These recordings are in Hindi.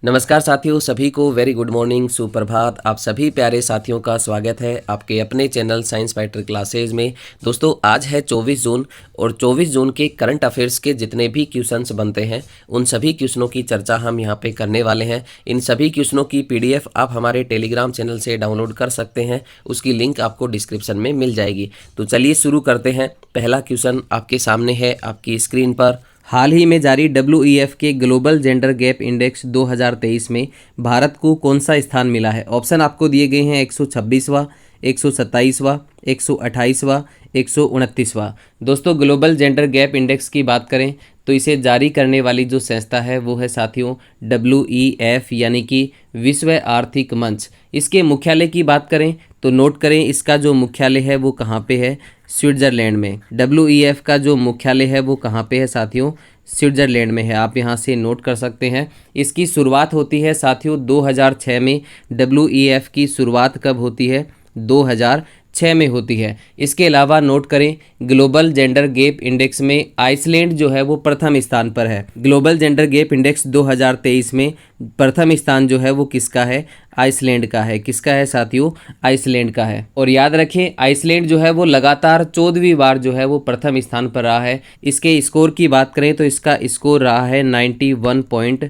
नमस्कार साथियों, सभी को वेरी गुड मॉर्निंग, सुप्रभात। आप सभी प्यारे साथियों का स्वागत है आपके अपने चैनल साइंस फाइटर क्लासेज में। दोस्तों, आज है 24 जून और 24 जून के करंट अफेयर्स के जितने भी क्वेश्चंस बनते हैं उन सभी क्वेश्चनों की चर्चा हम यहां पे करने वाले हैं। इन सभी क्वेश्चनों की PDF आप हमारे टेलीग्राम चैनल से डाउनलोड कर सकते हैं, उसकी लिंक आपको डिस्क्रिप्शन में मिल जाएगी। तो चलिए शुरू करते हैं। पहला क्वेश्चन आपके सामने है आपकी स्क्रीन पर। हाल ही में जारी WEF के ग्लोबल जेंडर गैप इंडेक्स 2023 में भारत को कौन सा स्थान मिला है? ऑप्शन आपको दिए गए हैं 126वां, 127वां, 128वां, 129वां। दोस्तों, ग्लोबल जेंडर गैप इंडेक्स की बात करें तो इसे जारी करने वाली जो संस्था है वो है साथियों WEF यानी कि विश्व आर्थिक मंच। इसके मुख्यालय की बात करें तो नोट करें, इसका जो मुख्यालय है वो कहाँ पे है? स्विट्ज़रलैंड में। WEF का जो मुख्यालय है वो कहाँ पे है साथियों? स्विट्ज़रलैंड में है। आप यहाँ से नोट कर सकते हैं। इसकी शुरुआत होती है साथियों 2006 में। WEF की शुरुआत कब होती है? 2006 में होती है। इसके अलावा नोट करें, ग्लोबल जेंडर गैप इंडेक्स में आइसलैंड जो है वो प्रथम स्थान पर है। ग्लोबल जेंडर गैप इंडेक्स 2023 में प्रथम स्थान जो है वो किसका है? आइसलैंड का है। किसका है साथियों? आइसलैंड का है। और याद रखें, आइसलैंड जो है वो लगातार 14वीं बार जो है वो प्रथम स्थान पर रहा है। इसके स्कोर की बात करें तो इसका स्कोर रहा है 91.2%,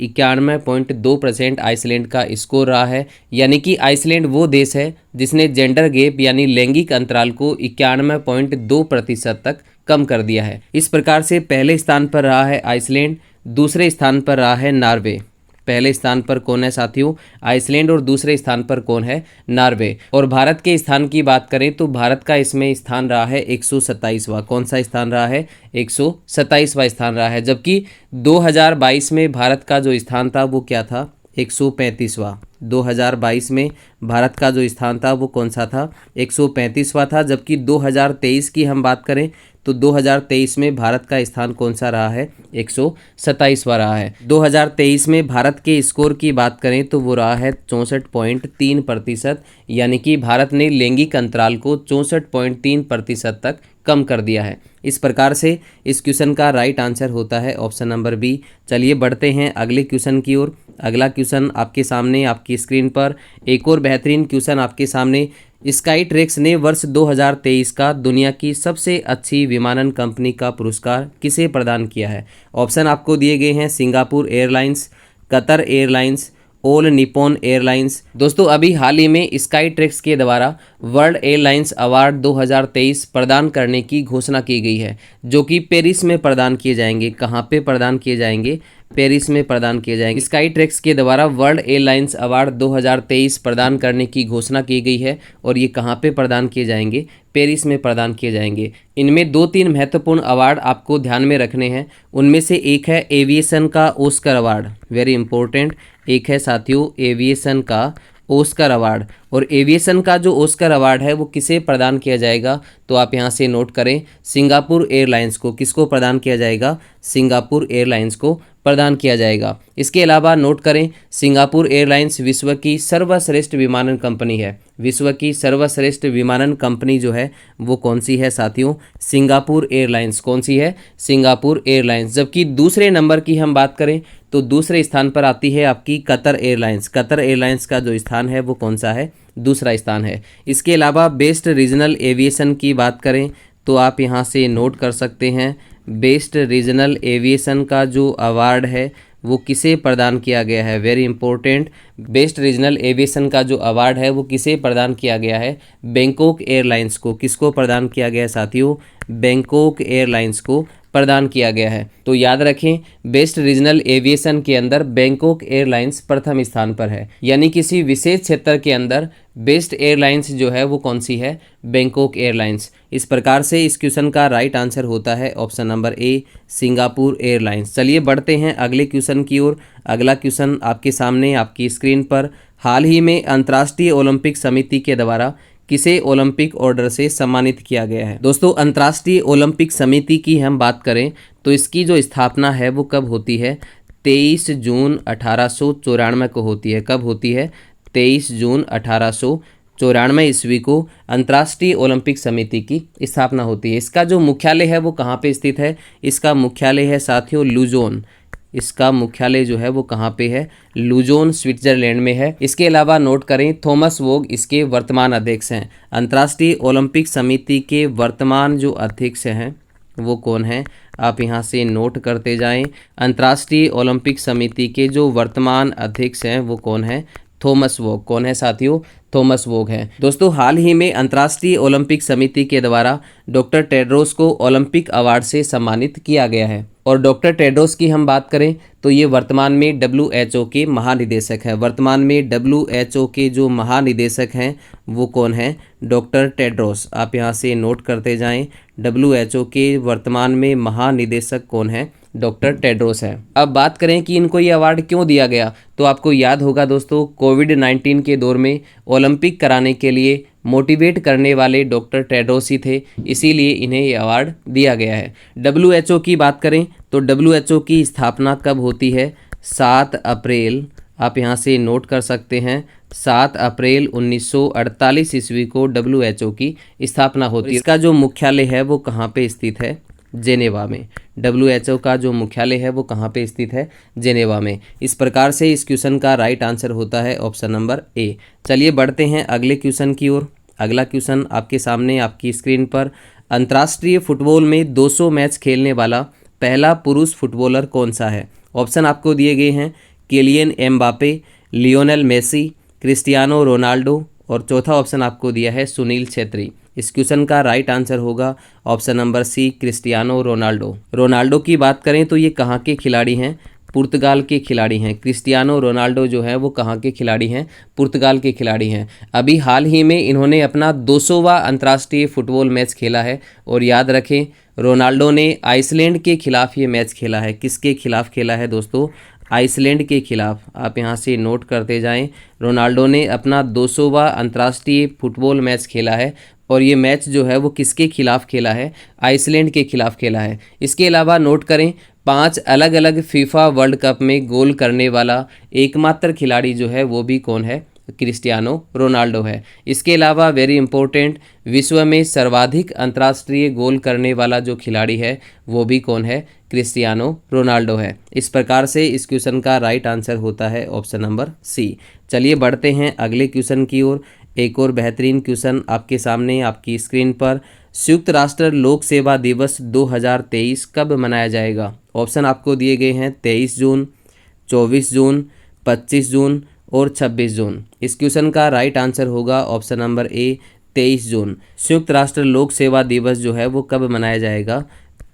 91.2% आइसलैंड का स्कोर रहा है। यानी कि आइसलैंड वो देश है जिसने जेंडर गैप यानी लैंगिक अंतराल को 91.2% तक कम कर दिया है। इस प्रकार से पहले स्थान पर रहा है आइसलैंड, दूसरे स्थान पर रहा है नॉर्वे। पहले स्थान पर कौन है साथियों? आइसलैंड। और दूसरे स्थान पर कौन है? नॉर्वे। और भारत के स्थान की बात करें तो भारत का इसमें स्थान रहा है 127वां। कौन सा स्थान रहा है? 127वां स्थान रहा है। जबकि 2022 में भारत का जो स्थान था वो क्या था? 135वां। 2022 में भारत का जो स्थान था वो कौन सा था? 135वां था। जबकि 2023 की हम बात करें तो 2023 में भारत का स्थान कौन सा रहा है? 127वां रहा है। 2023 में भारत के स्कोर की बात करें तो वो रहा है 64.3%। यानी कि भारत ने लैंगिक अंतराल को 64.3% तक कम कर दिया है। इस प्रकार से इस क्वेश्चन का राइट आंसर होता है ऑप्शन नंबर बी। चलिए बढ़ते हैं अगले क्वेश्चन की ओर। अगला क्वेश्चन आपके सामने आपकी स्क्रीन पर। एक और बेहतरीन क्वेश्चन आपके सामने। स्काई ट्रैक्स ने वर्ष 2023 का दुनिया की सबसे अच्छी विमानन कंपनी का पुरस्कार किसे प्रदान किया है? ऑप्शन आपको दिए गए हैं Singapore airlines, Qatar airlines, all Nippon airlines. दोस्तों, अभी हाल ही में स्काई ट्रैक्स के द्वारा वर्ल्ड एयरलाइंस अवार्ड 2023 प्रदान करने की घोषणा की गई है, जो कि पेरिस में प्रदान किए जाएंगे। कहाँ पे प्रदान किए जाएंगे? पेरिस में प्रदान किए जाएंगे। स्काई ट्रैक्स के द्वारा वर्ल्ड एयरलाइंस अवार्ड 2023 प्रदान करने की घोषणा की गई है और ये कहाँ पे प्रदान किए जाएंगे? पेरिस में प्रदान किए जाएंगे। इनमें 2-3 महत्वपूर्ण अवार्ड आपको ध्यान में रखने हैं। उनमें से एक है एविएशन का ऑस्कर अवार्ड, वेरी इंपॉर्टेंट। एक है साथियों एविएशन का ऑस्कर अवार्ड। और एविएशन का जो ऑस्कर अवार्ड है वो किसे प्रदान किया जाएगा? तो आप यहाँ से नोट करें, सिंगापुर एयरलाइंस को। किसको प्रदान किया जाएगा? सिंगापुर एयरलाइंस को प्रदान किया जाएगा। इसके अलावा नोट करें, सिंगापुर एयरलाइंस विश्व की सर्वश्रेष्ठ विमानन कंपनी है। विश्व की सर्वश्रेष्ठ विमानन कंपनी जो है वो कौन सी है साथियों? Singapore airlines. कौन सी है? Singapore airlines. जबकि दूसरे नंबर की हम बात करें तो दूसरे स्थान पर आती है आपकी कतर एयरलाइंस। कतर एयरलाइंस का जो स्थान है वो कौन सा है? दूसरा स्थान है। इसके अलावा बेस्ट रीजनल एविएशन की बात करें तो आप यहाँ से नोट कर सकते हैं, बेस्ट रीजनल एविएशन का जो अवार्ड है वो किसे प्रदान किया गया है? Very important. Best regional aviation का जो अवार्ड है वो किसे प्रदान किया गया है? बैंकॉक एयरलाइंस को। किसको प्रदान किया गया है साथियों? बैंकॉक एयरलाइंस को प्रदान किया गया है। तो याद रखें, बेस्ट रीजनल एविएशन के अंदर बैंकॉक एयरलाइंस प्रथम स्थान पर है। यानी किसी विशेष क्षेत्र के अंदर बेस्ट एयरलाइंस जो है वो कौन सी है? Bangkok airlines. इस प्रकार से इस क्वेश्चन का राइट आंसर होता है option number A, Singapore airlines. चलिए बढ़ते हैं अगले क्वेश्चन की ओर। अगला क्वेश्चन आपके सामने आपकी स्क्रीन पर। हाल ही में अंतर्राष्ट्रीय ओलंपिक समिति के द्वारा किसे ओलंपिक ऑर्डर से सम्मानित किया गया है? दोस्तों, अंतर्राष्ट्रीय ओलंपिक समिति की हम बात करें तो इसकी जो स्थापना है वो कब होती है? 23 जून 1894 को होती है। कब होती है? 23 जून 1894 ईस्वी को अंतर्राष्ट्रीय ओलंपिक समिति की स्थापना होती है। इसका जो मुख्यालय है वो कहाँ पे स्थित है? इसका मुख्यालय है साथियों लुजोन। इसका मुख्यालय जो है वो कहाँ पे है, लुजोन स्विट्जरलैंड में है। इसके अलावा नोट करें थॉमस वोग इसके वर्तमान अध्यक्ष हैं। अंतर्राष्ट्रीय ओलंपिक समिति के वर्तमान जो अध्यक्ष हैं वो कौन है, आप यहाँ से नोट करते जाएं। अंतर्राष्ट्रीय ओलंपिक समिति के जो वर्तमान अध्यक्ष हैं वो कौन है, थॉमस वोग। कौन है साथियों, थॉमस वोग है। दोस्तों हाल ही में अंतर्राष्ट्रीय ओलंपिक समिति के द्वारा डॉक्टर टेड्रोस को ओलंपिक अवार्ड से सम्मानित किया गया है। और डॉक्टर टेड्रोस की हम बात करें तो ये वर्तमान में WHO के महानिदेशक हैं। वर्तमान में WHO के जो महानिदेशक हैं वो कौन है, डॉक्टर टेड्रोस। आप यहाँ से नोट करते जाएं, WHO के वर्तमान में महानिदेशक कौन है, डॉक्टर टेड्रोस है। अब बात करें कि इनको ये अवार्ड क्यों दिया गया, तो आपको याद होगा दोस्तों कोविड-19 के दौर में ओलंपिक कराने के लिए मोटिवेट करने वाले डॉक्टर टेड्रोस ही थे, इसीलिए इन्हें ये अवार्ड दिया गया है। WHO की बात करें तो WHO की स्थापना कब होती है, 7 अप्रैल, आप यहाँ से नोट कर सकते हैं, 7 अप्रैल 1948 ईस्वी को WHO की स्थापना होती है। इसका जो मुख्यालय है वो कहाँ पे स्थित है, जेनेवा में। WHO का जो मुख्यालय है वो कहाँ पे स्थित है, जेनेवा में। इस प्रकार से इस क्वेश्चन का राइट आंसर होता है ऑप्शन नंबर ए। चलिए बढ़ते हैं अगले क्वेश्चन की ओर। अगला क्वेश्चन आपके सामने आपकी स्क्रीन पर, अंतर्राष्ट्रीय फुटबॉल में 200 मैच खेलने वाला पहला पुरुष फुटबॉलर कौन सा है। ऑप्शन आपको दिए गए हैं, Kylian Mbappe, Lionel Messi, Cristiano Ronaldo, और चौथा ऑप्शन आपको दिया है सुनील छेत्री। इस क्वेश्चन का राइट आंसर होगा option number C, Cristiano Ronaldo. Ronaldo की बात करें तो ये कहाँ के खिलाड़ी हैं, पुर्तगाल के खिलाड़ी हैं। क्रिस्टियानो रोनाल्डो जो है वो कहाँ के खिलाड़ी हैं, पुर्तगाल के खिलाड़ी हैं। अभी हाल ही में इन्होंने अपना 200वां अंतर्राष्ट्रीय फुटबॉल मैच खेला है। और याद रखें रोनाल्डो ने आइसलैंड के खिलाफ ये मैच खेला है। किसके खिलाफ खेला है दोस्तों, आइसलैंड के खिलाफ। आप यहाँ से नोट करते जाएं, रोनाल्डो ने अपना 200वां अंतर्राष्ट्रीय फुटबॉल मैच खेला है। और ये मैच जो है वो किसके खिलाफ खेला है, आइसलैंड के खिलाफ खेला है। इसके अलावा नोट करें 5 अलग अलग फीफा वर्ल्ड कप में गोल करने वाला एकमात्र खिलाड़ी जो है वो भी कौन है, क्रिस्टियानो रोनाल्डो है। इसके अलावा वेरी इंपॉर्टेंट, विश्व में सर्वाधिक अंतर्राष्ट्रीय गोल करने वाला जो खिलाड़ी है वो भी कौन है, क्रिस्टियानो रोनाल्डो है। इस प्रकार से इस क्वेश्चन का राइट आंसर होता है ऑप्शन नंबर सी। चलिए बढ़ते हैं अगले क्वेश्चन की ओर। एक और बेहतरीन क्वेश्चन आपके सामने आपकी स्क्रीन पर, संयुक्त राष्ट्र लोक सेवा दिवस 2023 कब मनाया जाएगा। ऑप्शन आपको दिए गए हैं 23 जून, 24 जून, 25 जून और 26 जून। इस क्वेश्चन का राइट आंसर होगा ऑप्शन नंबर ए, 23 जून। संयुक्त राष्ट्र लोक सेवा दिवस जो है वो कब मनाया जाएगा,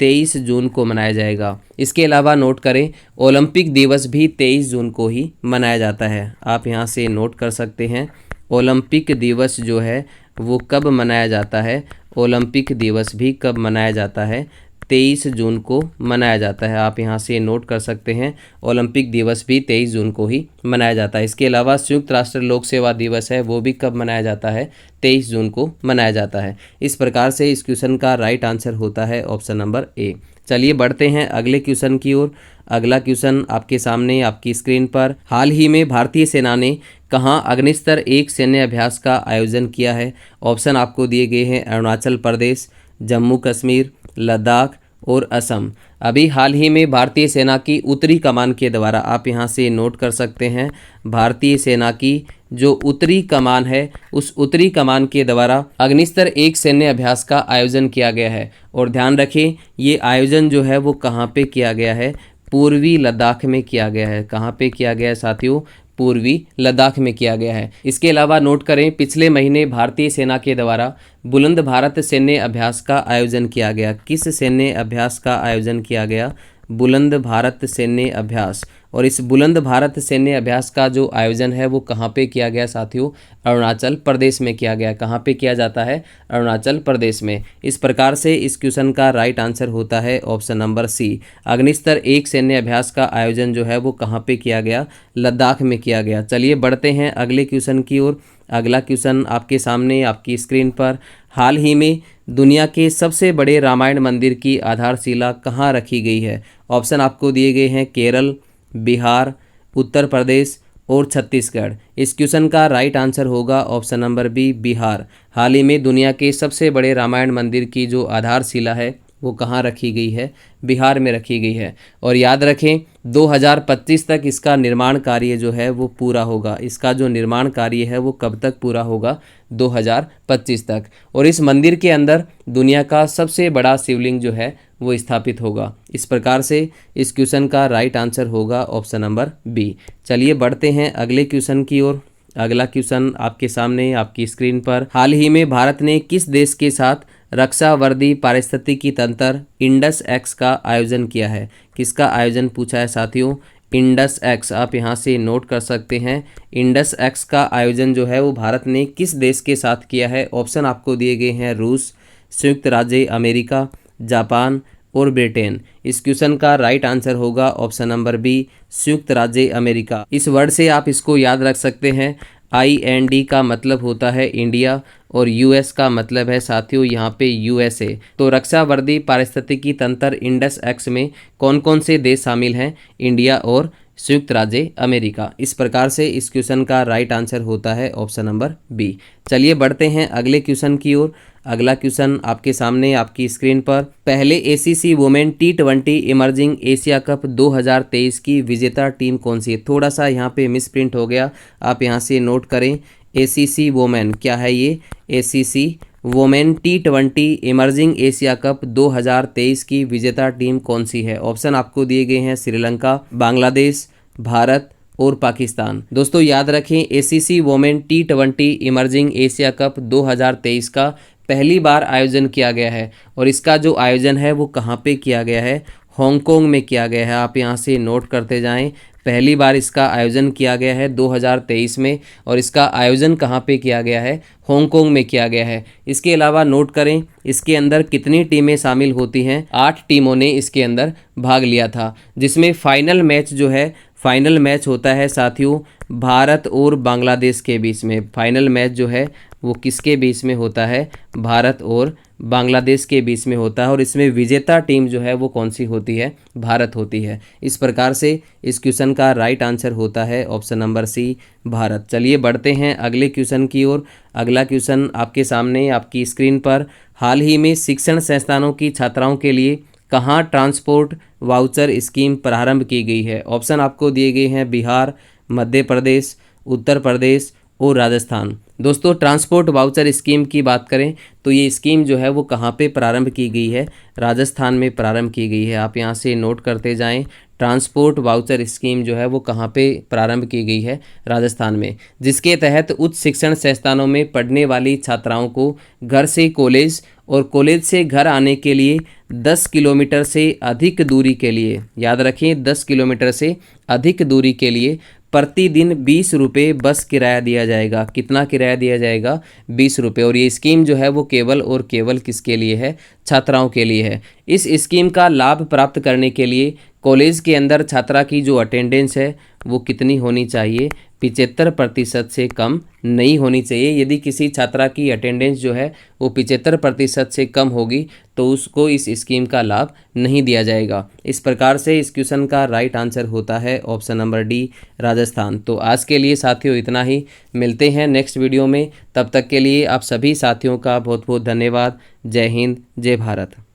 23 जून को मनाया जाएगा। इसके अलावा नोट करें ओलंपिक दिवस भी 23 जून को ही मनाया जाता है। आप यहाँ से नोट कर सकते हैं ओलंपिक दिवस जो है वो कब मनाया जाता है, ओलंपिक दिवस भी कब मनाया जाता है, 23 जून को मनाया जाता है। आप यहाँ से नोट कर सकते हैं ओलंपिक दिवस भी 23 जून को ही मनाया जाता है। इसके अलावा संयुक्त राष्ट्र लोक सेवा दिवस है वो भी कब मनाया जाता है, 23 जून को मनाया जाता है। इस प्रकार से इस क्वेश्चन का राइट आंसर होता है ऑप्शन नंबर ए। चलिए बढ़ते हैं अगले क्वेश्चन की ओर। अगला क्वेश्चन आपके सामने आपकी स्क्रीन पर, हाल ही में भारतीय सेना ने कहाँ अग्निस्तर 1 सैन्य अभ्यास का आयोजन किया है। ऑप्शन आपको दिए गए हैं अरुणाचल प्रदेश, जम्मू कश्मीर, लद्दाख और असम। अभी हाल ही में भारतीय सेना की उत्तरी कमान के द्वारा, आप यहाँ से नोट कर सकते हैं, भारतीय सेना की जो उत्तरी कमान है उस उत्तरी कमान के द्वारा अग्निस्तर 1 सैन्य अभ्यास का आयोजन किया गया है। और ध्यान रखें ये आयोजन जो है वो कहाँ पे किया गया है, पूर्वी लद्दाख में किया गया है। कहाँ पे किया गया है साथियों, पूर्वी लद्दाख में किया गया है। इसके अलावा नोट करें पिछले महीने भारतीय सेना के द्वारा बुलंद भारत सैन्य अभ्यास का आयोजन किया गया। किस सैन्य अभ्यास का आयोजन किया गया, बुलंद भारत सैन्य अभ्यास। और इस बुलंद भारत सैन्य अभ्यास का जो आयोजन है वो कहाँ पे किया गया साथियों, अरुणाचल प्रदेश में किया गया। कहाँ पे किया जाता है, अरुणाचल प्रदेश में। इस प्रकार से इस क्वेश्चन का राइट आंसर होता है ऑप्शन नंबर सी, अग्निस्तर 1 सैन्य अभ्यास का आयोजन जो है वो कहाँ पे किया गया, लद्दाख में किया गया। चलिए बढ़ते हैं अगले क्वेश्चन की ओर। अगला क्वेश्चन आपके सामने आपकी स्क्रीन पर, हाल ही में दुनिया के सबसे बड़े रामायण मंदिर की आधारशिला कहाँ रखी गई है। ऑप्शन आपको दिए गए हैं केरल, बिहार, उत्तर प्रदेश और छत्तीसगढ़। इस क्वेश्चन का राइट आंसर होगा ऑप्शन नंबर बी, बिहार। हाल ही में दुनिया के सबसे बड़े रामायण मंदिर की जो आधारशिला है वो कहाँ रखी गई है, बिहार में रखी गई है। और याद रखें 2025 तक इसका निर्माण कार्य जो है वो पूरा होगा। इसका जो निर्माण कार्य है वो कब तक पूरा होगा, 2025 तक। और इस मंदिर के अंदर दुनिया का सबसे बड़ा शिवलिंग जो है वो स्थापित होगा। इस प्रकार से इस क्वेश्चन का राइट आंसर होगा ऑप्शन नंबर बी। चलिए बढ़ते हैं अगले क्वेश्चन की ओर। अगला क्वेश्चन आपके सामने आपकी स्क्रीन पर। हाल ही में भारत ने किस देश के साथ रक्षा वर्दी पारिस्थितिकी तंत्र इंडस एक्स का आयोजन किया है? किसका आयोजन पूछा है साथियों? इंडस एक्स, आप यहाँ से नोट कर सकते हैं। इंडस एक्स का आयोजन जो है वो भारत ने किस देश के साथ किया है? ऑप्शन आपको दिए गए हैं रूस, संयुक्त राज्य अमेरिका, जापान और ब्रिटेन। इस क्वेश्चन का राइट आंसर होगा ऑप्शन नंबर बी, संयुक्त राज्य अमेरिका। इस वर्ड से आप इसको याद रख सकते हैं। IND का मतलब होता है इंडिया और US का मतलब है साथियों यहाँ पे USA। तो रक्षा वर्दी पारिस्थितिकी तंत्र इंडस एक्स में कौन कौन से देश शामिल हैं? इंडिया और संयुक्त राज्य अमेरिका। इस प्रकार से इस क्वेश्चन का राइट आंसर होता है ऑप्शन नंबर बी। चलिए बढ़ते हैं अगले क्वेश्चन की ओर। अगला क्वेश्चन आपके सामने आपकी स्क्रीन पर। पहले ACC women T20 emerging Asia cup 2023 की विजेता टीम कौन सी है? थोड़ा सा यहाँ पे मिसप्रिंट हो गया, आप यहाँ से नोट करें। ACC वुमेन क्या है ये? ACC women T20 emerging Asia cup 2023 की विजेता टीम कौन सी है? ऑप्शन आपको दिए गए हैं श्रीलंका, बांग्लादेश, भारत और पाकिस्तान। दोस्तों याद रखें ACC women T20 emerging Asia cup 2023 का पहली बार आयोजन किया गया है। और इसका जो आयोजन है वो कहाँ पे किया गया है? हांगकांग में किया गया है। आप यहाँ से नोट करते जाएं। पहली बार इसका आयोजन किया गया है 2023 में। और इसका आयोजन कहाँ पे किया गया है? हांगकांग में किया गया है। इसके अलावा नोट करें इसके अंदर कितनी टीमें शामिल होती हैं? 8 टीमों ने इसके अंदर भाग लिया था, जिसमें फाइनल मैच जो है, फाइनल मैच होता है साथियों भारत और बांग्लादेश के बीच में। फाइनल मैच जो है वो किसके बीच में होता है? भारत और बांग्लादेश के बीच में होता है। और इसमें विजेता टीम जो है वो कौन सी होती है? भारत होती है। इस प्रकार से इस क्वेश्चन का राइट आंसर होता है ऑप्शन नंबर सी, भारत। चलिए बढ़ते हैं अगले क्वेश्चन की ओर। अगला क्वेश्चन आपके सामने आपकी स्क्रीन पर। हाल ही में शिक्षण संस्थानों की छात्राओं के लिए कहाँ ट्रांसपोर्ट वाउचर स्कीम प्रारंभ की गई है? ऑप्शन आपको दिए गए हैं बिहार, मध्य प्रदेश, उत्तर प्रदेश और राजस्थान। दोस्तों ट्रांसपोर्ट वाउचर स्कीम की बात करें तो ये स्कीम जो है वो कहाँ पे प्रारंभ की गई है? राजस्थान में प्रारंभ की गई है। आप यहाँ से नोट करते जाएं। ट्रांसपोर्ट वाउचर स्कीम जो है वो कहाँ पे प्रारंभ की गई है? राजस्थान में, जिसके तहत उच्च शिक्षण संस्थानों में पढ़ने वाली छात्राओं को घर से कॉलेज और कॉलेज से घर आने के लिए 10 किलोमीटर से अधिक दूरी के लिए, याद रखें 10 किलोमीटर से अधिक दूरी के लिए प्रतिदिन 20 रुपये बस किराया दिया जाएगा। कितना किराया दिया जाएगा? 20 रुपये। और ये स्कीम जो है वो केवल और केवल किसके लिए है? छात्राओं के लिए है। इस स्कीम का लाभ प्राप्त करने के लिए कॉलेज के अंदर छात्रा की जो अटेंडेंस है वो कितनी होनी चाहिए? 75% से कम नहीं होनी चाहिए। यदि किसी छात्रा की अटेंडेंस जो है वो 75% से कम होगी तो उसको इस स्कीम का लाभ नहीं दिया जाएगा। इस प्रकार से इस क्वेश्चन का राइट आंसर होता है ऑप्शन नंबर डी, राजस्थान। तो आज के लिए साथियों इतना ही। मिलते हैं नेक्स्ट वीडियो में। तब तक के लिए आप सभी साथियों का बहुत बहुत धन्यवाद। जय हिंद, जय भारत।